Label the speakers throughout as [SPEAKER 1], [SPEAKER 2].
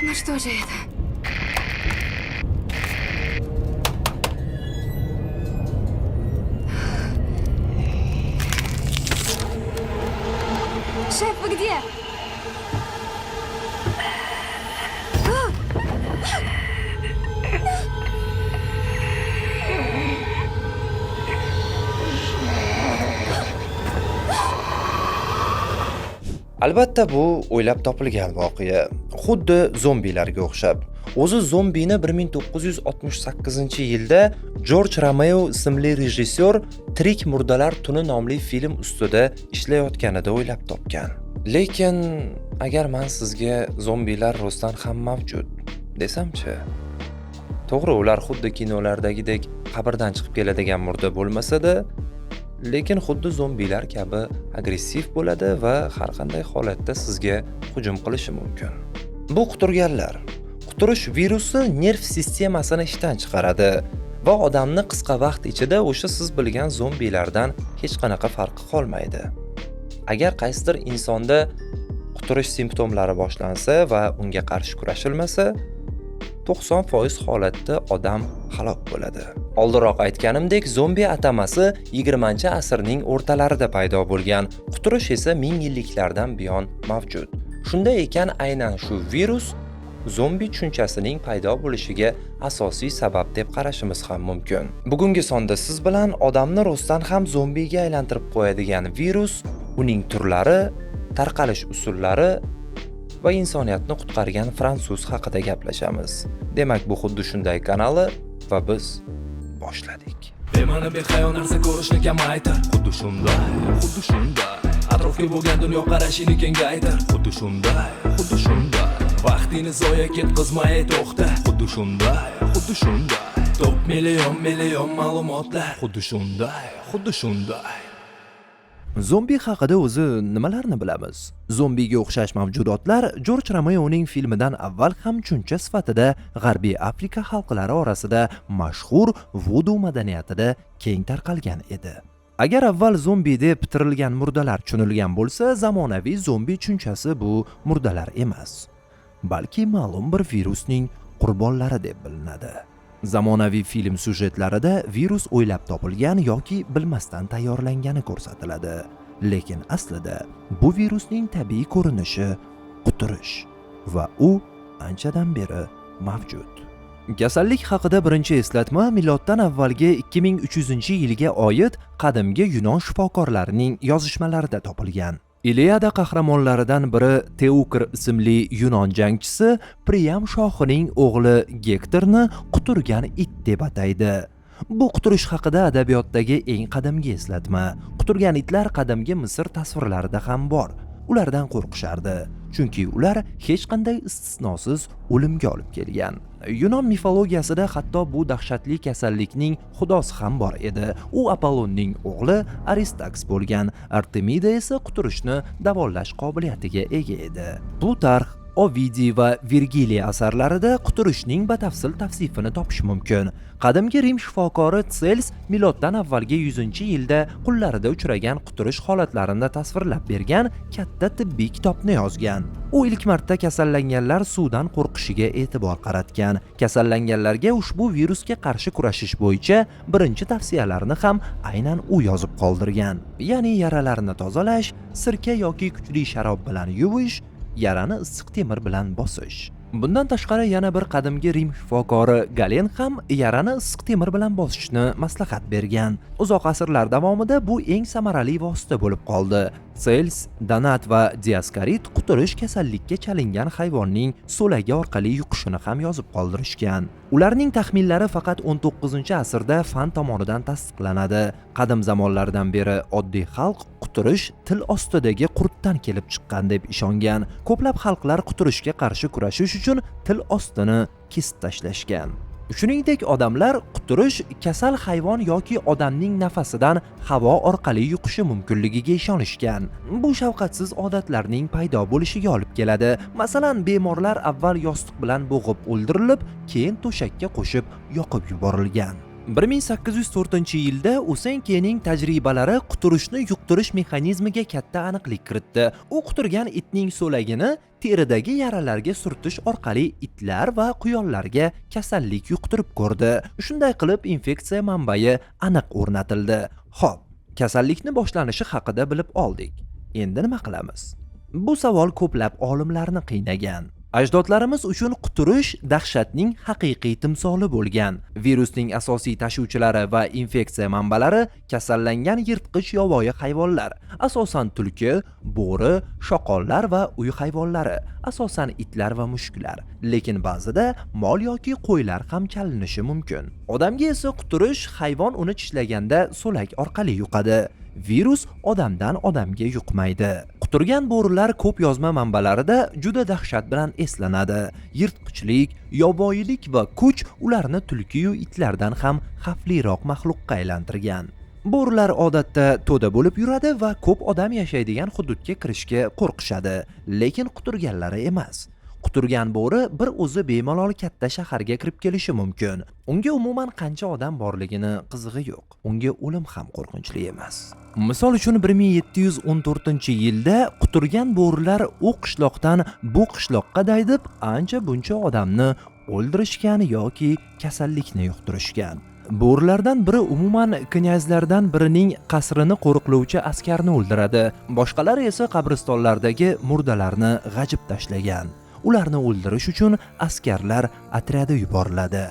[SPEAKER 1] Ну что же это? Шеф, вы где?
[SPEAKER 2] Albatta bu o'ylab topilgan voqea. Xuddi zombilarga o'xshab. O'zi zombini 1968-yilda Jorj Romeo ismli rejissyor Tirik murdalar tuni nomli film ustida ishlayotganida o'ylab topgan. Lekin agar men sizga zombilar rostdan ham mavjud desam-chi? To'g'ri, ular xuddi kinolardagidek qabrdan chiqib keladigan murda bo'lmasa-da, lekin xuddi zombilar kabi agressiv bo'ladi va har qanday holatda sizga hujum qilishi mumkin. Bu quturganlar. Quturish virusi nerv sistemasini ishdan chiqaradi va odamni qisqa vaqt ichida o'sha siz bilgan zombilardan hech qanaqa farqi qolmaydi. Agar qaysidir insonda quturish simptomlari boshlansa va unga qarshi kurashilmasa, 90% holatda odam halok bo'ladi. Oldinroq aytganimdek, zombi atamasi 20-asrning o'rtalarida paydo bo'lgan, quturish esa ming yilliklardan buyon mavjud. Shunda ekan aynan shu virus zombi tushunchasining paydo bo'lishiga asosiy sabab deb qarashimiz ham mumkin. Bugungi sonda siz bilan odamni rostdan ham zombiga aylantirib qo'yadigan virus, uning turlari, tarqalish usullari va insoniyatni qutqargan fransuz haqida gaplashamiz. Demak, bu xuddi shunday kanali va biz boshladik.
[SPEAKER 3] Bema'ni behayo narsa ko'rishni kamaytir. Xuddi shunday, xuddi shunday. Atrofga bo'lgan dunyo qarashini kengaytir. Xuddi shunday, xuddi shunday. Vaqtini zoya ketkazmay to'xta. Xuddi shunday, xuddi shunday. Top million ma'lumotlar. Xuddi shunday, xuddi shunday.
[SPEAKER 2] Zombi haqida o'zi nimalarni bilamiz? Zombiga o'xshash mavjudotlar Jorj Romeoning filmidan avval ham tushuncha sifatida G'arbiy Afrika xalqlari orasida mashhur vudu madaniyatida keng tarqalgan edi. Agar avval zombi deb bitirilgan murdalar tushunilgan bo'lsa, zamonaviy zombi tushunchasi bu murdalar emas, balki ma'lum bir virusning qurbonlari deb bilinadi. Zamonaviy film syujetlarida virus o'ylab topilgan yoki bilmasdan tayyorlangani ko'rsatiladi. Lekin aslida bu virusning tabiiy ko'rinishi quturish va u anchadan beri mavjud. Kasallik haqida birinchi eslatma miloddan avvalgi 2300-yilga oid qadimgi Yunon shifokorlarining yozishmalarida topilgan. Iliada qahramonlaridan biri Teukr ismli Yunon jangchisi Priam shohining o'g'li Gektorni quturgan it deb ataydi. Bu quturish haqida adabiyotdagi eng qadimgi eslatma. Quturgan itlar qadimgi Misr tasvirlarida ham bor. Ulardan qo'rqishardi, chunki ular hech qanday istisnosiz o'limga olib kelgan. Yunon mifologiyasida hatto bu dahshatli kasallikning xudosi ham bor edi. U Apollonning o'g'li Aristax bo'lgan. Artemida esa quturishni davolash qobiliyatiga ega edi. Plutarx, Ovidiy va Virgiliy asarlarida quturishning batafsil tavsifini topish mumkin. Qadimgi Rim shifokori Tsels miloddan avvalgi 100-yilda qullarida uchragan quturish holatlarini tasvirlab bergan katta tibbiy kitobni yozgan. U ilk marta kasallanganlar suvdan qo'rqishiga e'tibor qaratgan. Kasallanganlarga ushbu virusga qarshi kurashish bo'yicha birinchi tavsiyalarni ham aynan u yozib qoldirgan. Ya'ni yaralarni tozalash, sirka yoki kuchli sharob bilan yuvish, yarani issiq temir bilan bosish. Bundan tashqari yana bir qadimgi Rim shifokori Galen ham yarani issiq temir bilan bosishni maslahat bergan. Uzoq asrlar davomida bu eng samarali vosita bo'lib qoldi. Tsels, Donat va Diaskarit quturish kasallikka chalingan hayvonning so'lagi orqali yuqishini ham yozib qoldirishgan. Ularning taxminlari faqat 19-asrda fan tomonidan tasdiqlanadi. Qadim zamonlardan beri oddiy xalq quturish til ostidagi qurtdan kelib chiqqan deb ishongan. Ko'plab xalqlar quturishga qarshi kurashish uchun til ostini kesib tashlashgan. Shuningdek, odamlar quturish kasal hayvon yoki odamning nafasidan havo orqali yuqishi mumkinligiga ishonishgan. Bu shafqatsiz odatlarning paydo bo'lishiga olib keladi. Masalan, bemorlar avval yostiq bilan bo'g'ib o'ldirilib, keyin to'shakka qo'shib yoqib yuborilgan. 1804-yilda Usenkening tajribalari quturishni yuqtirish mexanizmiga katta aniqlik kiritdi. U quturgan itning so'lagini teridagi yaralarga surtish orqali itlar va quyonlarga kasallik yuqtirib ko'rdi. Shunday qilib infeksiya manbai aniq o'rnatildi. Xo'p, kasallikni boshlanishi haqida bilib oldik. Endi nima qilamiz? Bu savol ko'plab olimlarni qiynagan. Ajdodlarimiz uchun quturish dahshatning haqiqiy timsoli bo'lgan. Virusning asosiy tashuvchilari va infeksiya manbalari kasallangan yirtqich yovvoyi hayvonlar, asosan tulki, bo'ri, shoqollar va uy hayvonlari, asosan itlar va mushuklar. Lekin ba'zida mol yoki qo'ylar ham chalinishi mumkin. Odamga esa quturish hayvon uni tishlaganda so'lak orqali yuqadi. Virus odamdan odamga yuqmaydi. Quturgan bo'rilar ko'p yozma manbalarida juda dahshat bilan eslanadi. Yirtqichlik, yovvoyilik va kuch ularni tulki-yu itlardan ham xavfliroq maxluqqa aylantirgan. Bo'rilar odatda to'da bo'lib yuradi va ko'p odam yashaydigan hududga kirishga qo'rqishadi, lekin quturganlari emas. Quturgan bo'ri bir o'zi bemalol katta shaharga kirib kelishi mumkin. Unga umuman qancha odam borligini qizig'i yo'q. Unga o'lim ham qo'rqinchli emas. Misol uchun 1714-yilda quturgan bo'rilar u qishloqdan bu qishloqqa daydib ancha buncha odamni o'ldirishgan yoki kasallikni yuqtirishgan. Bo'rilardan biri umuman knyazlardan birining qasrini qo'riqlovchi askarni o'ldiradi. Boshqalari esa qabristonlardagi murdalarni g'ajib tashlagan. Ularni o'ldirish uchun askarlar otryadi yuboriladi.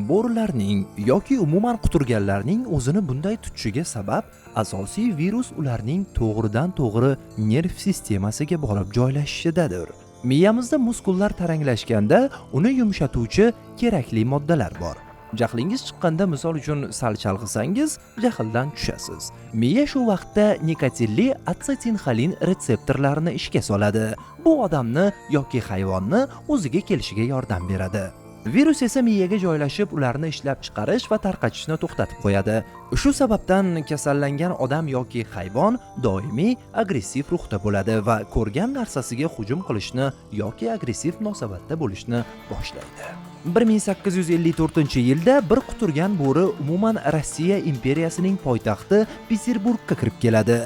[SPEAKER 2] Bo'rilarning yoki umuman quturganlarning o'zini bunday tutishiga sabab asosiy virus ularning to'g'ridan-to'g'ri nerv sistemasiga borib joylashishidadir. Miyamizda muskullar taranglashganda uni yumshatuvchi kerakli moddalar bor. Jahlingiz chiqqanda misol uchun sal chalg'isangiz, jahldan tushasiz. Miya shu vaqtda nikotinli atsetinxolin retseptorlarini ishga soladi. Bu odamni yoki hayvonni o'ziga kelishiga yordam beradi. Virus esa miyaga joylashib, ularni ishlab chiqarish va tarqatishni to'xtatib qo'yadi. Shu sababdan kasallangan odam yoki hayvon doimiy agressiv ruhda bo'ladi va ko'rgan narsasiga hujum qilishni yoki agressiv munosabatda bo'lishni boshlaydi. 1854-yilda bir quturgan bo'ri umuman Rossiya imperiyasining poytaxti Peterburgga kirib keladi.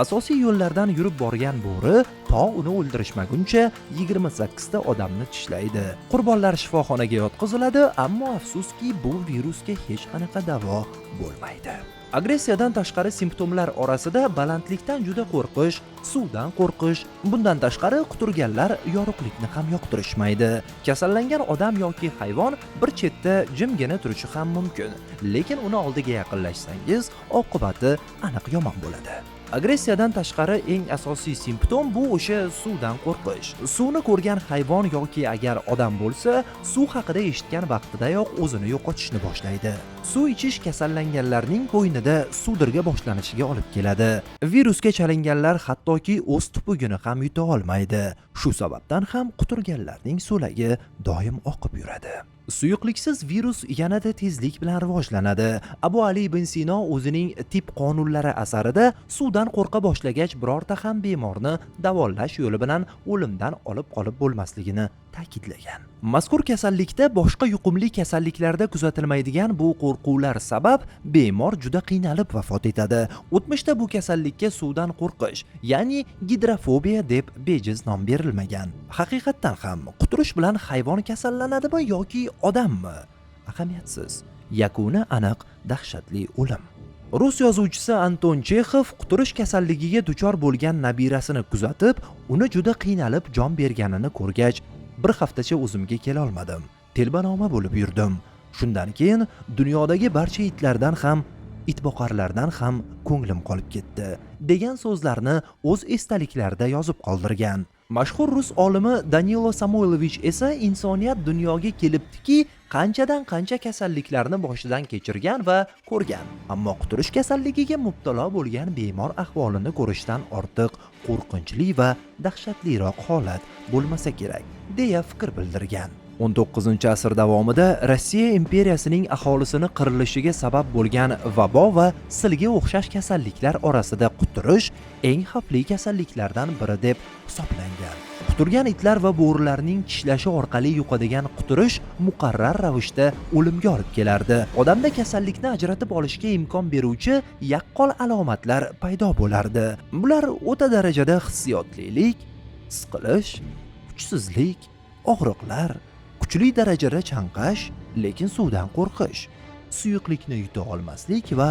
[SPEAKER 2] Asosiy yo'llardan yurib borgan bo'ri to uni o'ldirishmaguncha 28 ta odamni tishlaydi. Qurbonlar shifoxonaga yotqiziladi, ammo afsuski bu virusga hech qanaqa davo bo'lmaydi. Agressiyadan tashqari simptomlar orasida balandlikdan juda qo'rqish, suvdan qo'rqish, bundan tashqari quturganlar yorug'likni ham yoqtirishmaydi. Kasallangan odam yoki hayvon bir chetda jimgina turishi ham mumkin, lekin uni oldiga yaqinlashsangiz, oqibati aniq yomon bo'ladi. Agressiyadan tashqari eng asosiy simptom bu o'sha suvdan qo'rqish. Suvni ko'rgan hayvon yoki agar odam bo'lsa, suv haqida eshitgan vaqtidayoq o'zini yo'qotishni boshlaydi. Suv ichish kasallanganlarning bo'ynida suvdirga boshlanishiga olib keladi. Virusga chalinganlar hattoki o'z tupugini ham yuta olmaydi. Shu sababdan ham quturganlarning so'lagi doim oqib yuradi. Suyuqliksiz virus yanada tezlik bilan rivojlanadi. Abu Ali ibn Sino o'zining tib qonunlari asarida suvdan qo'rqa boshlagach birorta ham bemorni davolash yo'li bilan o'limdan olib qolib bo'lmasligini ta'kidlagan. Mazkur kasallikda boshqa yuqumli kasalliklarda kuzatilmaydigan bu qo'rquvlar sabab bemor juda qiynalib vafot etadi. O'tmishda bu kasallikka suvdan qo'rqish, ya'ni gidrofobiya deb bejiz nom berilmagan. Haqiqatdan ham quturish bilan hayvon kasallanadimi yoki odammi? Ahamiyatsiz. Yakuni aniq dahshatli o'lim. Rus yozuvchisi Anton Chexov quturish kasalligiga duchor bo'lgan nabirasini kuzatib, uni juda qiynalib jon berganini ko'rgach, bir haftacha o'zimga kela olmadim. Telbanoma bo'lib yurdim. Shundan keyin dunyodagi barcha itlardan ham, itboqarlardan ham ko'nglim qolib ketdi, degan so'zlarni o'z estaliklarida yozib qoldirgan. Mashhur rus olimi Danilo Samoilovich esa insoniyat dunyoga kelibdiki, qanchadan qancha kasalliklarni boshidan kechirgan va ko'rgan. Ammo quturish kasalligiga mubtalo bo'lgan bemor ahvolini ko'rishdan ortiq qo'rqinchli va dahshatliroq holat bo'lmasa kerak, deya fikr bildirgan. 19-asr davomida Rossiya imperiyasining aholisini qirilishiga sabab bo'lgan vabo va silga o'xshash kasalliklar orasida quturish eng xavfli kasalliklardan biri deb hisoblangan. Quturgan itlar va bo'rilarning tishlashi orqali yuqadigan quturish muqarrar ravishda o'limga olib kelardi. Odamda kasallikni ajratib olishga imkon beruvchi yaqqol alomatlar paydo bo'lardi. Bular o'ta darajada hissiyotlilik, siqilish, kuchsizlik, og'riqlar, kuchli darajada chanqash, lekin suvdan qo'rqish, suyuqlikni yuta olmaslik va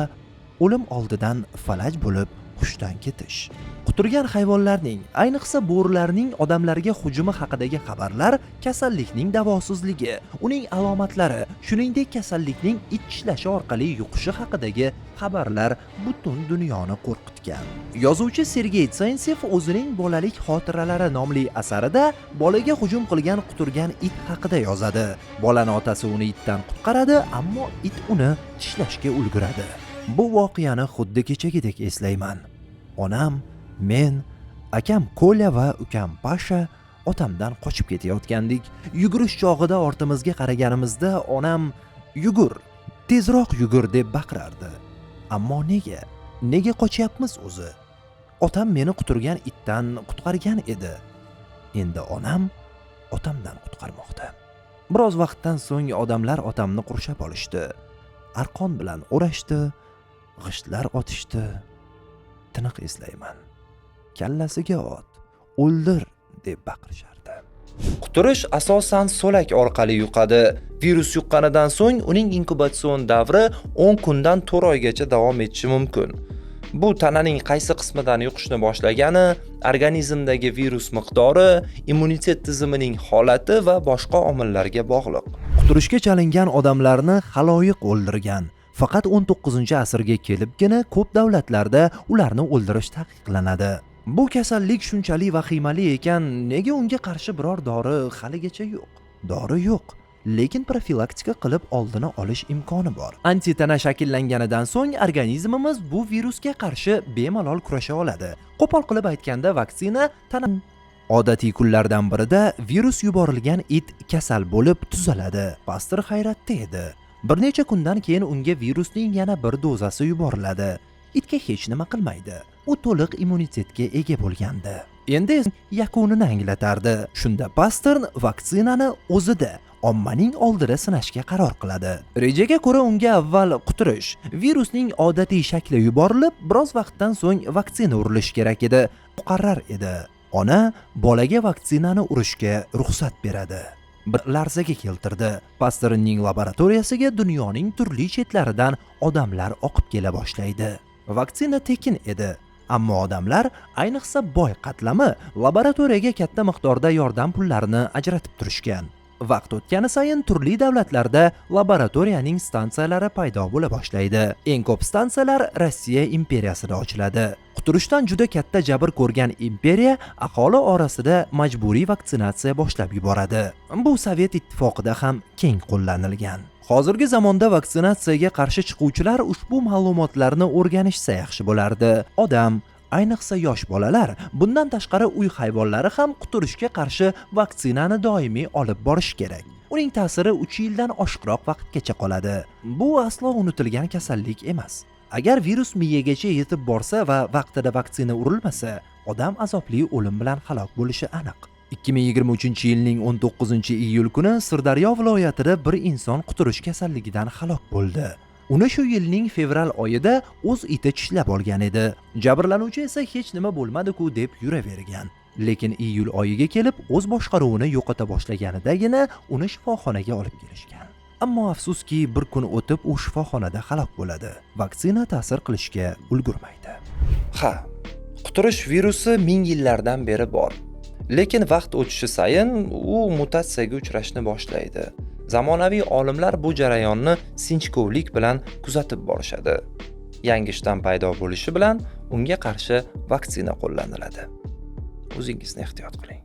[SPEAKER 2] o'lim oldidan falaj bo'lib hushdan ketish. Quturgan hayvonlarning, ayniqsa bo'rilarning odamlarga hujumi haqidagi xabarlar kasallikning davosizligi, uning alomatlari, shuningdek kasallikning it tishlashi orqali yuqishi haqidagi xabarlar butun dunyoni qo'rqitgan. Yozuvchi Sergey Tsentsev o'zining Bolalik xotiralari nomli asarida bolaga hujum qilgan quturgan it haqida yozadi. Bolani otasi uni itdan qutqaradi, ammo it uni tishlashga ulguradi. Bu voqeani xuddi kechagidek eslayman. Onam, men, akam Kolya va ukam Pasha otamdan qochib ketayotgandik. Yugurish chog'ida ortimizga qaraganimizda onam "Yugur, tezroq yugur" deb baqirardi. Ammo nega qochyapmiz o'zi? Otam meni quturgan itdan qutqargan edi. Endi onam otamdan qutqarmoqda. Biroz vaqtdan so'ng odamlar otamni qurshab olishdi. Arqon bilan o'rashdi, g'ishtlar otishdi. Tiniq eslayman. Kallasiga ot, o'ldir deb baqirishardi. Quturish asosan so'lak orqali yuqadi. Virus yuqqanidan so'ng uning inkubatsion davri 10 kundan 4 oygacha davom etishi mumkin. Bu tananing qaysi qismidan yuqishni boshlagani, organizmdagi virus miqdori, immunitet tizimining holati va boshqa omillarga bog'liq. Quturishga chalingan odamlarni xaloyiq o'ldirgan. Faqat 19-asrga kelibgina ko'p davlatlarda ularni o'ldirish taqiqlanadi. Bu kasallik shunchalik vahimali ekan, nega unga qarshi biror dori haligacha yo'q? Dori yo'q, lekin profilaktika qilib oldini olish imkoni bor. Antitana shakllanganidan so'ng organizmimiz bu virusga qarshi bemalol kurasha oladi. Qo'pol qilib aytganda, vaksina tana odatiy kunlardan birida virus yuborilgan it kasal bo'lib tuzaladi. Pastor hayratda edi. Bir necha kundan keyin unga virusning yana bir dozasi yuboriladi. Itga hech nima qilmaydi. U to'liq immunitetga ega bo'lgandi. Endi yakunini anglatardi. Shunda Pastor vaksinani o'zida ommaning oldida sinashga qaror qiladi. Rejaga ko'ra unga avval quturish, virusning odatiy shakli yuborilib, biroz vaqtdan so'ng vaksina urilishi kerak edi. Muqarrar edi. Ona bolaga vaksinani urishga ruxsat beradi. Bir larzaga keltirdi. Pastorning laboratoriyasiga dunyoning turli chetlaridan odamlar oqib kela boshlaydi. Vaksina tekin edi, ammo odamlar, ayniqsa boy qatlami, laboratoriyaga katta miqdorda yordam pullarini ajratib turishgan. Vaqt o'tgani sayin turli davlatlarda laboratoriyaning stansiyalari paydo bo'la boshlaydi. Eng ko'p stansiyalar Rossiya imperiyasida ochiladi. Quturishdan juda katta jabr ko'rgan imperiya aholi orasida majburiy vaksinatsiya boshlab yuboradi. Bu Sovet ittifoqida ham keng qo'llanilgan. Hozirgi zamonda vaksinatsiyaga qarshi chiquvchilar ushbu ma'lumotlarni o'rganishsa yaxshi bo'lardi. Odam, ayniqsa yosh bolalar, bundan tashqari uy hayvonlari ham quturishga qarshi vaksinani doimiy olib borish kerak. Uning ta'siri 3 yildan oshiqroq vaqtgacha qoladi. Bu aslo unutilgan kasallik emas. Agar virus miyagacha yetib borsa va vaqtida vaksina urilmasa, odam azobli o'lim bilan halok bo'lishi aniq. 2023-yilning 19-iyul kuni Sirdaryo viloyatida bir inson quturish kasalligidan halok bo'ldi. Uni shu yilning fevral oyida o'z iti tishlab olgan edi. Jabrlanuvchi esa hech nima bo'lmadi-ku deb yuravergan. Lekin iyul oyiga kelib o'z boshqaruvini yo'qota boshlaganidagina uni shifoxonaga olib kelishgan. Ammo afsuski bir kun o'tib u shifoxonada halok bo'ladi. Vaksina ta'sir qilishga ulgurmaydi. Quturish virusi ming yillardan beri bor. Lekin vaqt o'tishi sayin u mutatsiyaga uchrashni boshlaydi. Zamonaviy olimlar bu jarayonni sinchkovlik bilan kuzatib borishadi. Yangi shtamm paydo bo'lishi bilan unga qarshi vaksina qo'llaniladi. O'zingizni ehtiyot qiling.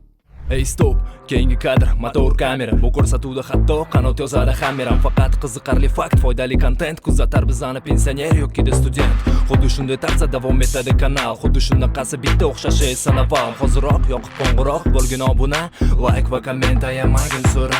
[SPEAKER 3] Ey stop, keyingi kadr, motor kamera. Bu ko'rsatuvda hatto qanot yozadi hammeram. Faqat qiziqarli fakt, foydali kontent kuzatar bizani pensioner yoki student. Xuddi shunday tarzda davom etadi kanal. Xuddi shunaqasi bitta o'xshashi esa navam. Hoziroq yoqib qo'ng'iroq bo'lgin obuna, like va komment ayamagin so'ra.